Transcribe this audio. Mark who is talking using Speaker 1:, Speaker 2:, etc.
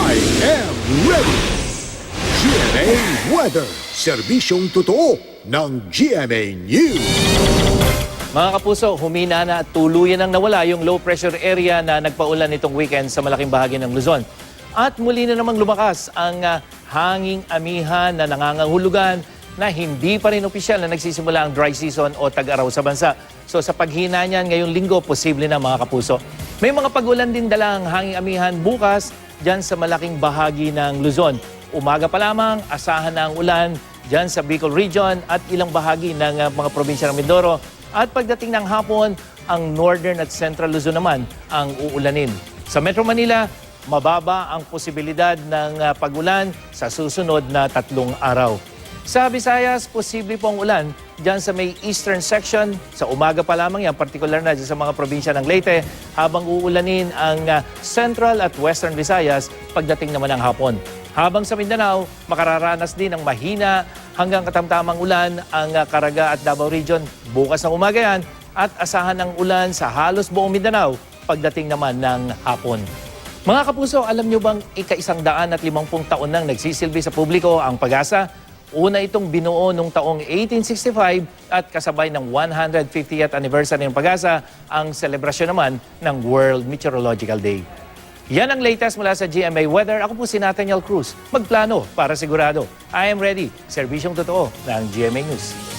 Speaker 1: I am ready! GMA Weather, serbisyong totoo ng GMA News.
Speaker 2: Mga kapuso, humina na at tuluyan ang nawala yung low pressure area na nagpaulan nitong weekend sa malaking bahagi ng Luzon. At muli na namang lumakas ang hanging amihan na nangangahulugan na hindi pa rin opisyal na nagsisimula ang dry season o tag-araw sa bansa. So sa paghina niyan ngayong linggo, posible na mga kapuso. May mga pag-ulan din dala ang hanging amihan bukas dyan sa malaking bahagi ng Luzon. Umaga pa lamang, asahan na ang ulan dyan sa Bicol Region at ilang bahagi ng mga probinsya ng Mindoro. At pagdating ng hapon, ang Northern at Central Luzon naman ang uulanin. Sa Metro Manila, mababa ang posibilidad ng pag-ulan sa susunod na 3 araw. Sa Visayas, posible po ang ulan dyan sa may eastern section. Sa umaga pa lamang yan, partikular na dyan sa mga probinsya ng Leyte, habang uulanin ang Central at Western Visayas pagdating naman ng hapon. Habang sa Mindanao, makararanas din ng mahina hanggang katamtamang ulan ang Caraga at Davao Region bukas ng umaga yan at asahan ng ulan sa halos buong Mindanao pagdating naman ng hapon. Mga kapuso, alam nyo bang ika-150 taon nang nagsisilbi sa publiko ang Pag-asa? Una itong binuo noong taong 1865 at kasabay ng 150th anniversary ng Pag-asa ang selebrasyon naman ng World Meteorological Day. Yan ang latest mula sa GMA Weather. Ako po si Nathaniel Cruz. Magplano para sigurado. I am ready. Serbisyong totoo ng GMA News.